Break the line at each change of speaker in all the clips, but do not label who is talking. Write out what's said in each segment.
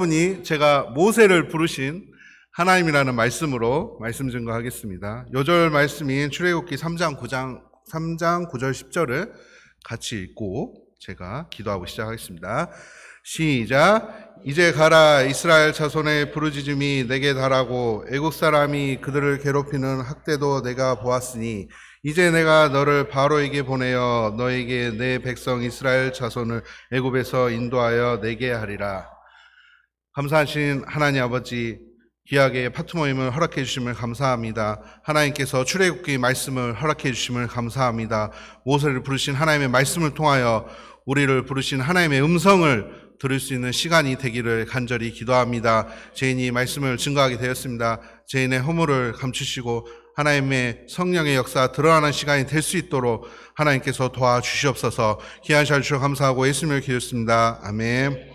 바쁘니 제가 모세를 부르신 하나님이라는 말씀으로 말씀 증거하겠습니다. 요절 말씀인 출애굽기 3장 9절 10절을 같이 읽고 제가 기도하고 시작하겠습니다. 시작. 이제 가라. 이스라엘 자손의 부르짖음이 내게 달하고 애국 사람이 그들을 괴롭히는 학대도 내가 보았으니 이제 내가 너를 바로에게 보내어 너에게 내 백성 이스라엘 자손을 애굽에서 인도하여 내게 하리라. 감사하신 하나님 아버지, 귀하게 파트 모임을 허락해 주심을 감사합니다. 하나님께서 출애굽기 말씀을 허락해 주심을 감사합니다. 모세를 부르신 하나님의 말씀을 통하여 우리를 부르신 하나님의 음성을 들을 수 있는 시간이 되기를 간절히 기도합니다. 죄인이 말씀을 증거하게 되었습니다. 죄인의 허물을 감추시고 하나님의 성령의 역사 드러나는 시간이 될 수 있도록 하나님께서 도와주시옵소서. 귀한 시간 주셔서 감사하고 예수님을 기도했습니다. 아멘.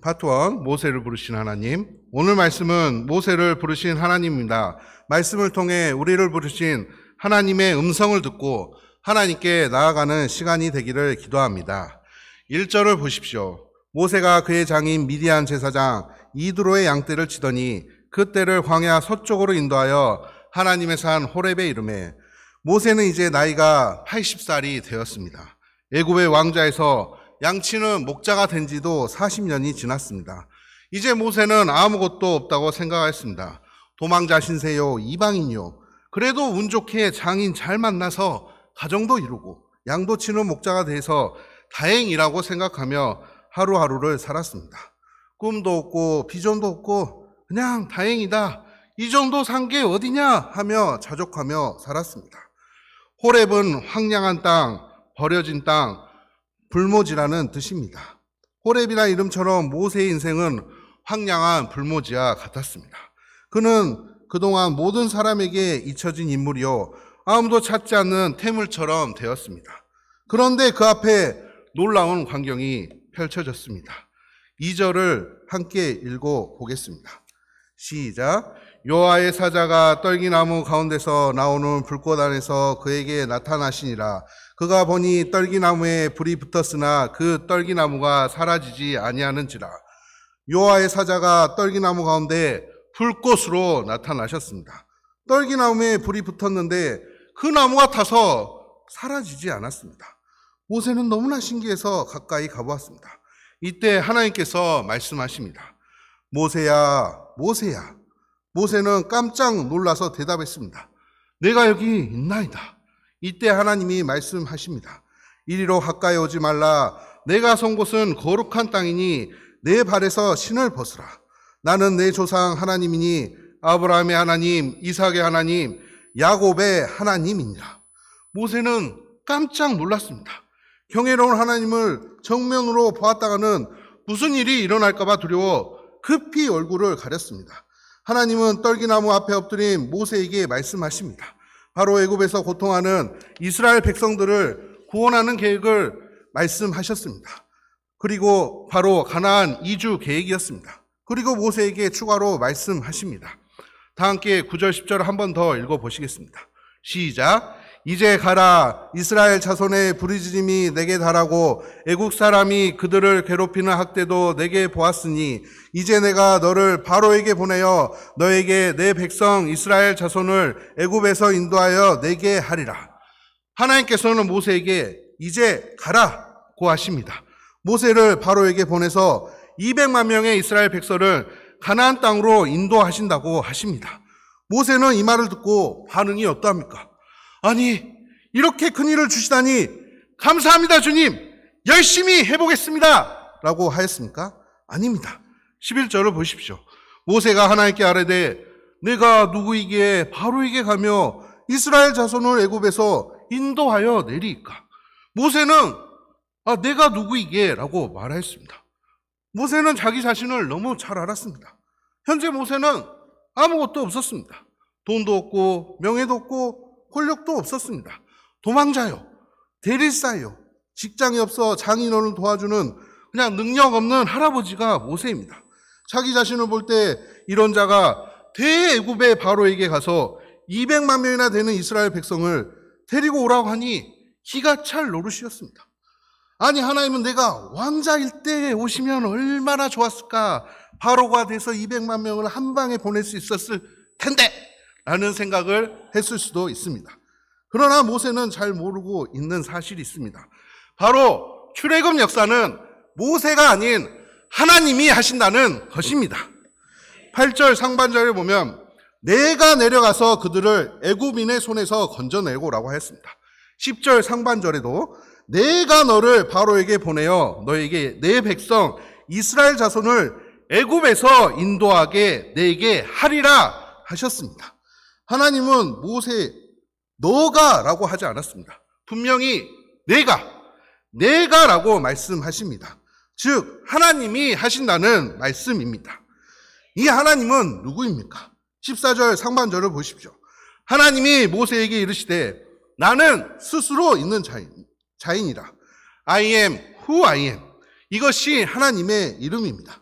파트 1, 모세를 부르신 하나님. 오늘 말씀은 모세를 부르신 하나님입니다. 말씀을 통해 우리를 부르신 하나님의 음성을 듣고 하나님께 나아가는 시간이 되기를 기도합니다. 1절을 보십시오. 모세가 그의 장인 미디안 제사장 이드로의 양떼를 치더니 그 떼를 광야 서쪽으로 인도하여 하나님의 산 호렙에 이르매 모세는 이제 나이가 80살이 되었습니다. 애굽의 왕자에서 양치는 목자가 된 지도 40년이 지났습니다. 이제 모세는 아무것도 없다고 생각했습니다. 도망자 신세요, 이방인요. 그래도 운 좋게 장인 잘 만나서 가정도 이루고 양도 치는 목자가 돼서 다행이라고 생각하며 하루하루를 살았습니다. 꿈도 없고 비전도 없고 그냥 다행이다. 이 정도 산 게 어디냐 하며 자족하며 살았습니다. 호렙은 황량한 땅, 버려진 땅, 불모지라는 뜻입니다. 호렙이라는 이름처럼 모세의 인생은 황량한 불모지와 같았습니다. 그는 그동안 모든 사람에게 잊혀진 인물이요 아무도 찾지 않는 태물처럼 되었습니다. 그런데 그 앞에 놀라운 광경이 펼쳐졌습니다. 2절을 함께 읽어보겠습니다. 시작. 여호와의 사자가 떨기나무 가운데서 나오는 불꽃 안에서 그에게 나타나시니라. 그가 보니 떨기나무에 불이 붙었으나 그 떨기나무가 사라지지 아니하는지라. 여호와의 사자가 떨기나무 가운데 불꽃으로 나타나셨습니다. 떨기나무에 불이 붙었는데 그 나무가 타서 사라지지 않았습니다. 모세는 너무나 신기해서 가까이 가보았습니다. 이때 하나님께서 말씀하십니다. 모세야, 모세야. 모세는 깜짝 놀라서 대답했습니다. 내가 여기 있나이다. 이때 하나님이 말씀하십니다. 이리로 가까이 오지 말라. 내가 선 곳은 거룩한 땅이니 내 발에서 신을 벗으라. 나는 내 조상 하나님이니 아브라함의 하나님, 이삭의 하나님, 야곱의 하나님이니라. 모세는 깜짝 놀랐습니다. 경외로운 하나님을 정면으로 보았다가는 무슨 일이 일어날까 봐 두려워 급히 얼굴을 가렸습니다. 하나님은 떨기나무 앞에 엎드린 모세에게 말씀하십니다. 바로 애굽에서 고통하는 이스라엘 백성들을 구원하는 계획을 말씀하셨습니다. 그리고 바로 가나안 이주 계획이었습니다. 그리고 모세에게 추가로 말씀하십니다. 다 함께 9절 10절을 한 번 더 읽어보시겠습니다. 시작. 이제 가라. 이스라엘 자손의 부르짖음이 내게 달하고 애국 사람이 그들을 괴롭히는 학대도 내게 보았으니 이제 내가 너를 바로에게 보내어 너에게 내 백성 이스라엘 자손을 애굽에서 인도하여 내게 하리라. 하나님께서는 모세에게 이제 가라고 하십니다. 모세를 바로에게 보내서 200만 명의 이스라엘 백성을 가나안 땅으로 인도하신다고 하십니다. 모세는 이 말을 듣고 반응이 어떠합니까? 아니, 이렇게 큰일을 주시다니 감사합니다 주님, 열심히 해보겠습니다 라고 하였습니까? 아닙니다. 11절을 보십시오. 모세가 하나님께 아뢰되 내가 누구이기에 바로에게 가며 이스라엘 자손을 애굽에서 인도하여 내리이까? 모세는 내가 누구이기에 라고 말하였습니다. 모세는 자기 자신을 너무 잘 알았습니다. 현재 모세는 아무것도 없었습니다. 돈도 없고 명예도 없고 권력도 없었습니다. 도망자요, 대릴사요, 직장이 없어 장인어른을 도와주는 그냥 능력 없는 할아버지가 모세입니다. 자기 자신을 볼 때 이런 자가 대애굽의 바로에게 가서 200만 명이나 되는 이스라엘 백성을 데리고 오라고 하니 기가 찰 노릇이었습니다. 아니 하나님은 내가 왕자일 때 오시면 얼마나 좋았을까. 바로가 돼서 200만 명을 한 방에 보낼 수 있었을 텐데 라는 생각을 했을 수도 있습니다. 그러나 모세는 잘 모르고 있는 사실이 있습니다. 바로 출애굽 역사는 모세가 아닌 하나님이 하신다는 것입니다. 8절 상반절에 보면 내가 내려가서 그들을 애굽인의 손에서 건져내고 라고 했습니다. 10절 상반절에도 내가 너를 바로에게 보내어 너에게 내 백성 이스라엘 자손을 애굽에서 인도하게 내게 하리라 하셨습니다. 하나님은 모세 너가 라고 하지 않았습니다. 분명히 내가 라고 말씀하십니다. 즉 하나님이 하신다는 말씀입니다. 이 하나님은 누구입니까? 14절 상반절을 보십시오. 하나님이 모세에게 이르시되 나는 스스로 있는 자인이라. I am who I am. 이것이 하나님의 이름입니다.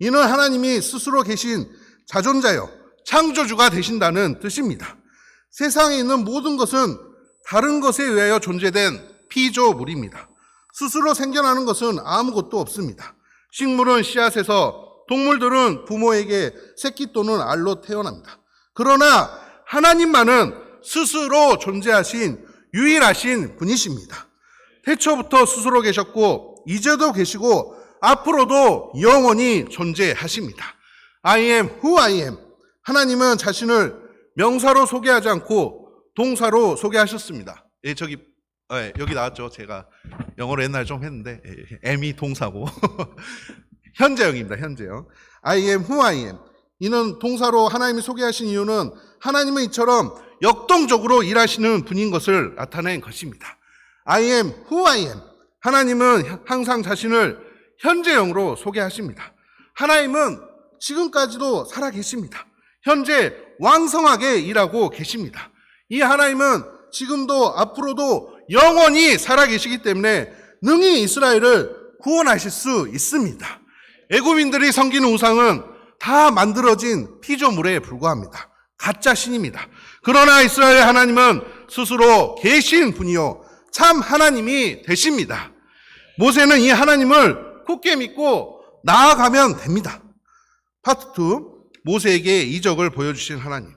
이는 하나님이 스스로 계신 자존자여 창조주가 되신다는 뜻입니다. 세상에 있는 모든 것은 다른 것에 의하여 존재된 피조물입니다. 스스로 생겨나는 것은 아무것도 없습니다. 식물은 씨앗에서, 동물들은 부모에게 새끼 또는 알로 태어납니다. 그러나 하나님만은 스스로 존재하신 유일하신 분이십니다. 태초부터 스스로 계셨고 이제도 계시고 앞으로도 영원히 존재하십니다. I am who I am. 하나님은 자신을 명사로 소개하지 않고 동사로 소개하셨습니다. 여기 나왔죠. 제가 영어로 옛날에 좀 했는데 am이 동사고 현재형입니다. 현재형. I am who I am. 이는 동사로 하나님이 소개하신 이유는 하나님은 이처럼 역동적으로 일하시는 분인 것을 나타낸 것입니다. I am who I am. 하나님은 항상 자신을 현재형으로 소개하십니다. 하나님은 지금까지도 살아계십니다. 현재 왕성하게 일하고 계십니다. 이 하나님은 지금도 앞으로도 영원히 살아계시기 때문에 능히 이스라엘을 구원하실 수 있습니다. 애굽인들이 섬기는 우상은 다 만들어진 피조물에 불과합니다. 가짜 신입니다. 그러나 이스라엘 하나님은 스스로 계신 분이요 참 하나님이 되십니다. 모세는 이 하나님을 굳게 믿고 나아가면 됩니다. 파트 2, 모세에게 이적을 보여주신 하나님.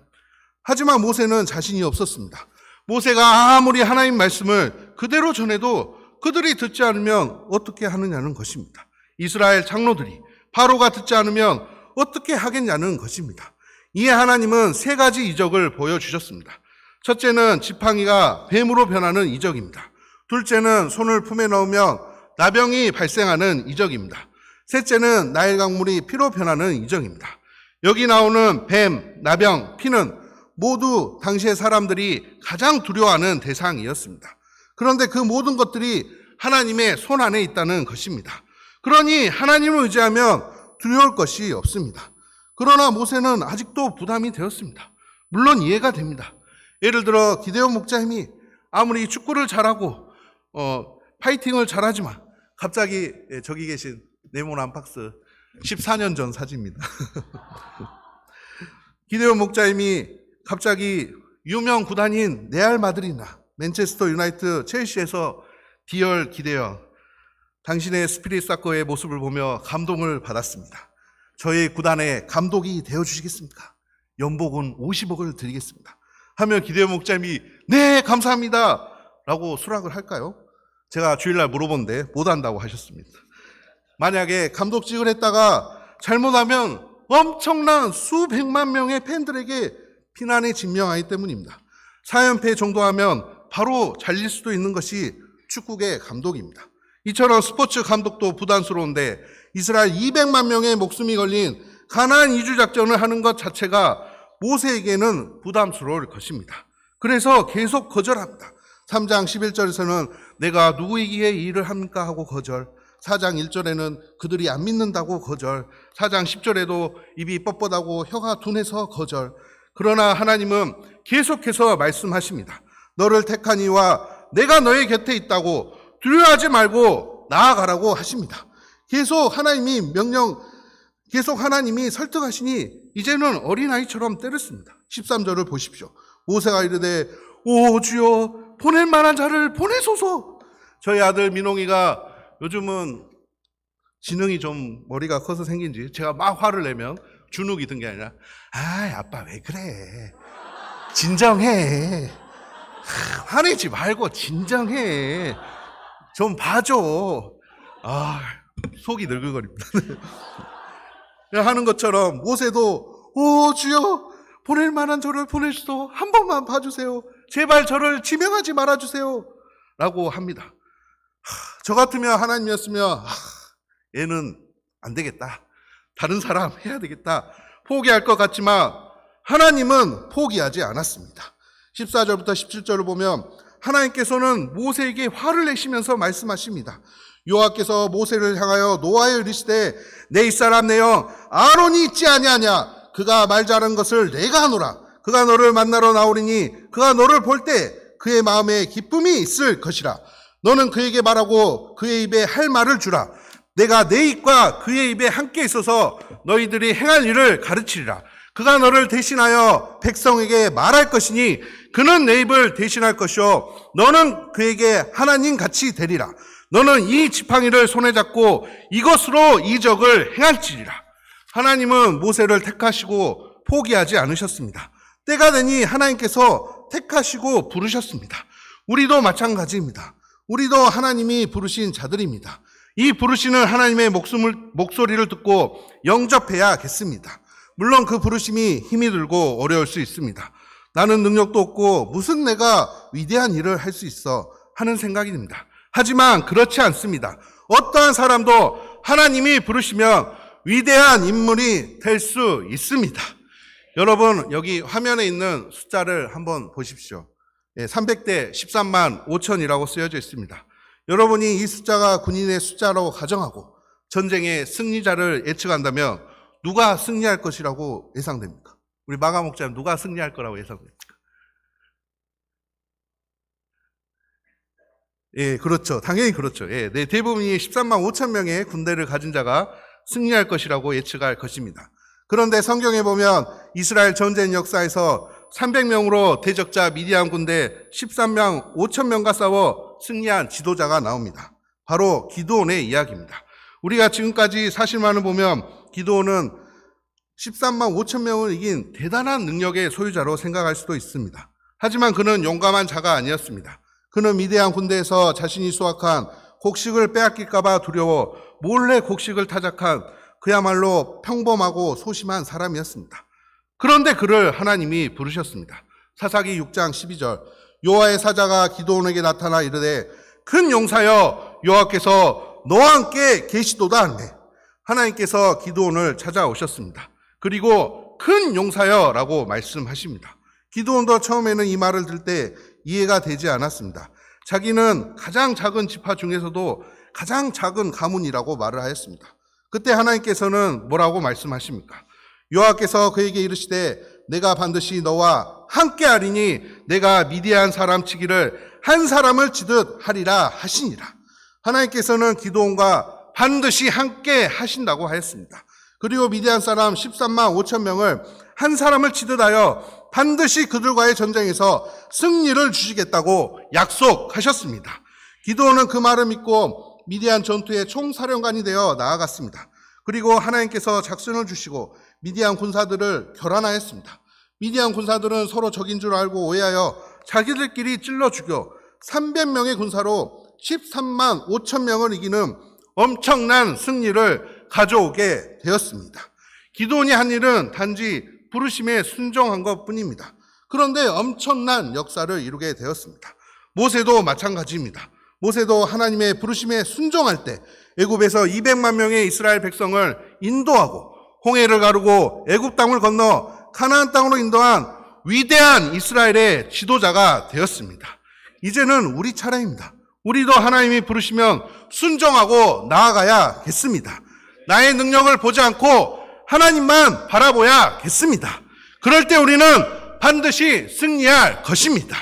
하지만 모세는 자신이 없었습니다. 모세가 아무리 하나님 말씀을 그대로 전해도 그들이 듣지 않으면 어떻게 하느냐는 것입니다. 이스라엘 장로들이 바로가 듣지 않으면 어떻게 하겠냐는 것입니다. 이에 하나님은 3가지 이적을 보여주셨습니다. 첫째는 지팡이가 뱀으로 변하는 이적입니다. 둘째는 손을 품에 넣으면 나병이 발생하는 이적입니다. 셋째는 나일 강물이 피로 변하는 이적입니다. 여기 나오는 뱀, 나병, 피는 모두 당시의 사람들이 가장 두려워하는 대상이었습니다. 그런데 그 모든 것들이 하나님의 손 안에 있다는 것입니다. 그러니 하나님을 의지하면 두려울 것이 없습니다. 그러나 모세는 아직도 부담이 되었습니다. 물론 이해가 됩니다. 예를 들어 기데온 목자님이 아무리 축구를 잘하고 파이팅을 잘하지만 갑자기 저기 계신 네모 안박스 14년 전 사진입니다. 기데온 목자님이 갑자기 유명 구단인 레알 마드리드나 맨체스터 유나이티드, 첼시에서 디얼 기데온 당신의 스피릿 사커의 모습을 보며 감동을 받았습니다. 저희 구단의 감독이 되어주시겠습니까? 연봉은 50억을 드리겠습니다. 하면 기데온 목자님이 네 감사합니다 라고 수락을 할까요? 제가 주일날 물어본데 못한다고 하셨습니다. 만약에 감독직을 했다가 잘못하면 엄청난 수백만 명의 팬들에게 피난에 직면하기 때문입니다. 4연패 정도 하면 바로 잘릴 수도 있는 것이 축구계 감독입니다. 이처럼 스포츠 감독도 부담스러운데 이스라엘 200만 명의 목숨이 걸린 가나안 이주 작전을 하는 것 자체가 모세에게는 부담스러울 것입니다. 그래서 계속 거절합니다. 3장 11절에서는 내가 누구이기에 이 일을 합니까 하고 거절, 4장 1절에는 그들이 안 믿는다고 거절, 4장 10절에도 입이 뻣뻣하고 혀가 둔해서 거절. 그러나 하나님은 계속해서 말씀하십니다. 너를 택한 이와 내가 너의 곁에 있다고 두려워하지 말고 나아가라고 하십니다. 계속 하나님이 설득하시니 이제는 어린아이처럼 때렸습니다. 13절을 보십시오. 모세가 이르되 오 주여 보낼 만한 자를 보내소서. 저희 아들 민홍이가 요즘은 지능이 좀 머리가 커서 생긴지 제가 막 화를 내면 주눅이 든 게 아니라 아빠 왜 그래? 진정해. 화내지 말고 진정해. 좀 봐줘. 속이 늘글거립니다. 하는 것처럼 모세도 주여 보낼 만한 저를 보내주소. 한 번만 봐주세요. 제발 저를 지명하지 말아주세요. 라고 합니다. 저 같으면 하나님이었으면 얘는 안 되겠다. 다른 사람 해야 되겠다. 포기할 것 같지만 하나님은 포기하지 않았습니다. 14절부터 17절을 보면 하나님께서는 모세에게 화를 내시면서 말씀하십니다. 여호와께서 모세를 향하여 노하여 이르시되 내 이사람 내 형 아론이 있지 아니하냐. 그가 말 잘한 것을 내가 하노라. 그가 너를 만나러 나오리니 그가 너를 볼 때 그의 마음에 기쁨이 있을 것이라. 너는 그에게 말하고 그의 입에 할 말을 주라. 내가 내 입과 그의 입에 함께 있어서 너희들이 행할 일을 가르치리라. 그가 너를 대신하여 백성에게 말할 것이니 그는 내 입을 대신할 것이요 너는 그에게 하나님 같이 되리라. 너는 이 지팡이를 손에 잡고 이것으로 이적을 행할지리라. 하나님은 모세를 택하시고 포기하지 않으셨습니다. 때가 되니 하나님께서 택하시고 부르셨습니다. 우리도 마찬가지입니다. 우리도 하나님이 부르신 자들입니다. 이 부르시는 하나님의 목소리를 듣고 영접해야겠습니다. 물론 그 부르심이 힘이 들고 어려울 수 있습니다. 나는 능력도 없고 무슨 내가 위대한 일을 할 수 있어 하는 생각이 듭니다. 하지만 그렇지 않습니다. 어떠한 사람도 하나님이 부르시면 위대한 인물이 될 수 있습니다. 여러분 여기 화면에 있는 숫자를 한번 보십시오. 300대 13만 5천이라고 쓰여져 있습니다. 여러분이 이 숫자가 군인의 숫자라고 가정하고 전쟁의 승리자를 예측한다면 누가 승리할 것이라고 예상됩니까? 우리 마가 목자님 누가 승리할 거라고 예상됩니까? 그렇죠. 당연히 그렇죠. 대부분이 13만 5천 명의 군대를 가진 자가 승리할 것이라고 예측할 것입니다. 그런데 성경에 보면 이스라엘 전쟁 역사에서 300명으로 대적자 미디안 군대 13만 5천 명과 싸워 승리한 지도자가 나옵니다. 바로 기드온의 이야기입니다. 우리가 지금까지 사실만을 보면 기드온은 13만 5천 명을 이긴 대단한 능력의 소유자로 생각할 수도 있습니다. 하지만 그는 용감한 자가 아니었습니다. 그는 미디안 군대에서 자신이 수확한 곡식을 빼앗길까 봐 두려워 몰래 곡식을 타작한 그야말로 평범하고 소심한 사람이었습니다. 그런데 그를 하나님이 부르셨습니다. 사사기 6장 12절 여호와의 사자가 기드온에게 나타나 이르되 큰 용사여 여호와께서 너와 함께 계시도다 하네. 하나님께서 기드온을 찾아오셨습니다. 그리고 큰 용사여 라고 말씀하십니다. 기드온도 처음에는 이 말을 들을 때 이해가 되지 않았습니다. 자기는 가장 작은 지파 중에서도 가장 작은 가문이라고 말을 하였습니다. 그때 하나님께서는 뭐라고 말씀하십니까? 여호와께서 그에게 이르시되 내가 반드시 너와 함께 하리니 내가 미디안 사람 치기를 한 사람을 치듯 하리라 하시니라. 하나님께서는 기드온과 반드시 함께 하신다고 하였습니다. 그리고 미디안 사람 13만 5천 명을 한 사람을 치듯 하여 반드시 그들과의 전쟁에서 승리를 주시겠다고 약속하셨습니다. 기드온은 그 말을 믿고 미디안 전투의 총사령관이 되어 나아갔습니다. 그리고 하나님께서 작전을 주시고 미디안 군사들을 결란하였습니다. 미디안 군사들은 서로 적인 줄 알고 오해하여 자기들끼리 찔러 죽여 300명의 군사로 13만 5천 명을 이기는 엄청난 승리를 가져오게 되었습니다. 기드온이 한 일은 단지 부르심에 순종한 것뿐입니다. 그런데 엄청난 역사를 이루게 되었습니다. 모세도 마찬가지입니다. 모세도 하나님의 부르심에 순종할 때 애굽에서 200만 명의 이스라엘 백성을 인도하고 홍해를 가르고 애굽 땅을 건너 가나안 땅으로 인도한 위대한 이스라엘의 지도자가 되었습니다. 이제는 우리 차례입니다. 우리도 하나님이 부르시면 순종하고 나아가야겠습니다. 나의 능력을 보지 않고 하나님만 바라보야겠습니다. 그럴 때 우리는 반드시 승리할 것입니다.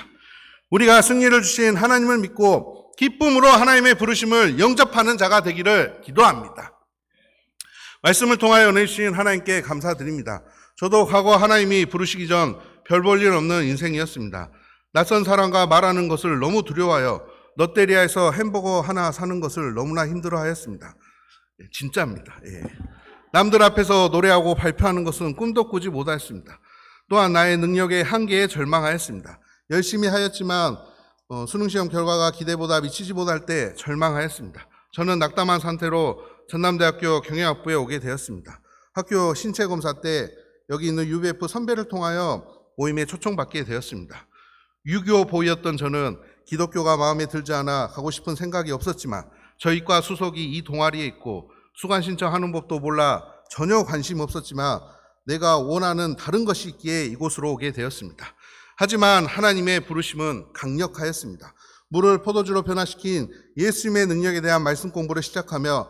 우리가 승리를 주신 하나님을 믿고 기쁨으로 하나님의 부르심을 영접하는 자가 되기를 기도합니다. 말씀을 통하여 은혜 주신 하나님께 감사드립니다. 저도 과거 하나님이 부르시기 전 별 볼 일 없는 인생이었습니다. 낯선 사람과 말하는 것을 너무 두려워하여 롯데리아에서 햄버거 하나 사는 것을 너무나 힘들어하였습니다. 진짜입니다. 예. 남들 앞에서 노래하고 발표하는 것은 꿈도 꾸지 못하였습니다. 또한 나의 능력의 한계에 절망하였습니다. 열심히 하였지만 수능시험 결과가 기대보다 미치지 못할 때 절망하였습니다. 저는 낙담한 상태로 전남대학교 경영학부에 오게 되었습니다. 학교 신체검사 때 여기 있는 UBF 선배를 통하여 모임에 초청받게 되었습니다. 유교 보이였던 저는 기독교가 마음에 들지 않아 가고 싶은 생각이 없었지만 저희과 수석이 이 동아리에 있고 수강 신청하는 법도 몰라 전혀 관심 없었지만 내가 원하는 다른 것이 있기에 이곳으로 오게 되었습니다. 하지만 하나님의 부르심은 강력하였습니다. 물을 포도주로 변화시킨 예수님의 능력에 대한 말씀 공부를 시작하며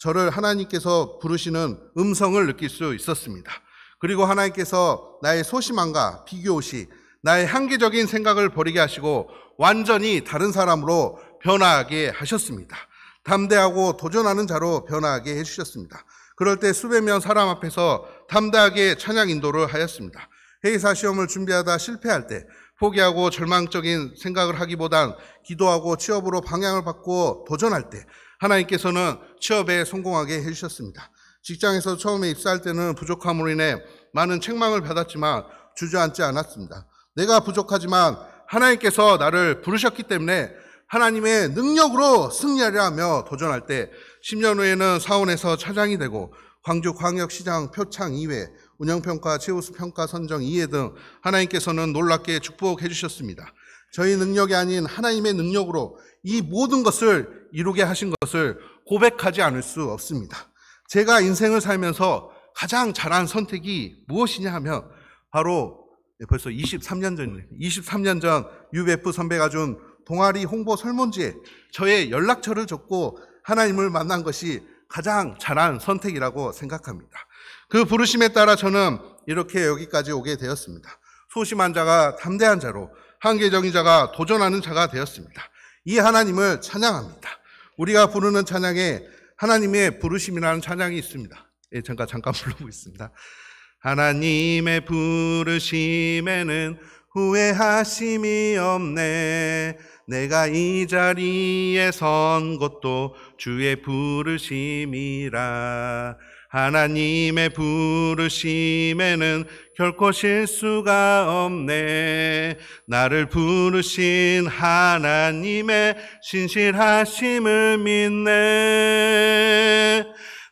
저를 하나님께서 부르시는 음성을 느낄 수 있었습니다. 그리고 하나님께서 나의 소심함과 비교의식, 나의 한계적인 생각을 버리게 하시고 완전히 다른 사람으로 변화하게 하셨습니다. 담대하고 도전하는 자로 변화하게 해주셨습니다. 그럴 때 수백 명 사람 앞에서 담대하게 찬양 인도를 하였습니다. 회의사 시험을 준비하다 실패할 때 포기하고 절망적인 생각을 하기보단 기도하고 취업으로 방향을 바꾸어 도전할 때 하나님께서는 취업에 성공하게 해주셨습니다. 직장에서 처음에 입사할 때는 부족함으로 인해 많은 책망을 받았지만 주저앉지 않았습니다. 내가 부족하지만 하나님께서 나를 부르셨기 때문에 하나님의 능력으로 승리하려 하며 도전할 때 10년 후에는 사원에서 차장이 되고 광주광역시장 표창 2회, 운영평가, 최우수 평가 선정 2회 등 하나님께서는 놀랍게 축복해 주셨습니다. 저희 능력이 아닌 하나님의 능력으로 이 모든 것을 이루게 하신 것을 고백하지 않을 수 없습니다. 제가 인생을 살면서 가장 잘한 선택이 무엇이냐 하면 바로 벌써 23년 전이에요. 23년 전 UBF 선배가 준 동아리 홍보 설문지에 저의 연락처를 적고 하나님을 만난 것이 가장 잘한 선택이라고 생각합니다. 그 부르심에 따라 저는 이렇게 여기까지 오게 되었습니다. 소심한 자가 담대한 자로, 한계적인 자가 도전하는 자가 되었습니다. 이 하나님을 찬양합니다. 우리가 부르는 찬양에 하나님의 부르심이라는 찬양이 있습니다. 예, 잠깐 불러보겠습니다. 하나님의 부르심에는 후회하심이 없네. 내가 이 자리에 선 것도 주의 부르심이라. 하나님의 부르심에는 결코 실수가 없네. 나를 부르신 하나님의 신실하심을 믿네.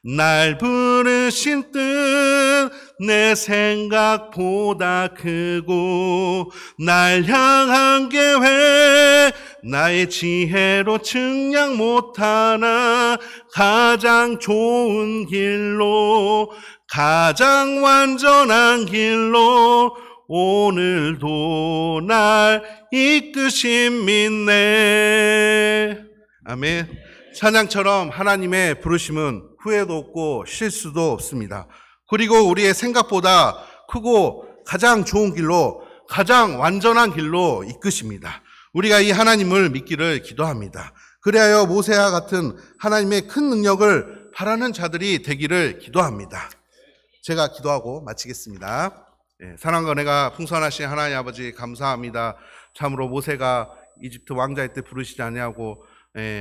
날 부르신 뜻 내 생각보다 크고 날 향한 계획 나의 지혜로 측량 못하나 가장 좋은 길로 가장 완전한 길로 오늘도 날 이끄심 믿네. 아멘. 찬양처럼 하나님의 부르심은 후회도 없고 실수도 없습니다. 그리고 우리의 생각보다 크고 가장 좋은 길로, 가장 완전한 길로 이끄십니다. 우리가 이 하나님을 믿기를 기도합니다. 그리하여 모세와 같은 하나님의 큰 능력을 바라는 자들이 되기를 기도합니다. 제가 기도하고 마치겠습니다. 사랑과 은혜가 풍성하신 하나님 아버지 감사합니다. 참으로 모세가 이집트 왕자일 때 부르시지 아니하고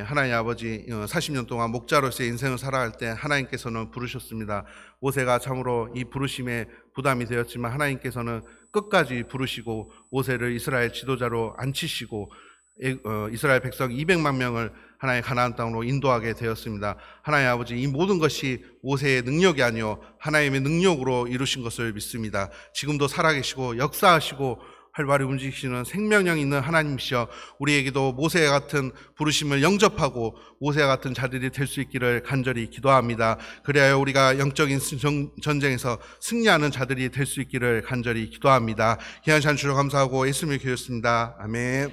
하나님 아버지 40년 동안 목자로서의 인생을 살아갈 때 하나님께서는 부르셨습니다. 모세가 참으로 이 부르심에 부담이 되었지만 하나님께서는 끝까지 부르시고 모세를 이스라엘 지도자로 앉히시고 이스라엘 백성 200만 명을 하나님의 가나안 땅으로 인도하게 되었습니다. 하나님 아버지 이 모든 것이 모세의 능력이 아니요 하나님의 능력으로 이루신 것을 믿습니다. 지금도 살아계시고 역사하시고 활발히 움직이시는 생명력 있는 하나님이시여 우리에게도 모세와 같은 부르심을 영접하고 모세와 같은 자들이 될 수 있기를 간절히 기도합니다. 그래야 우리가 영적인 전쟁에서 승리하는 자들이 될 수 있기를 간절히 기도합니다. 귀한 찬 주로 감사하고 예수님을 기도했습니다. 아멘.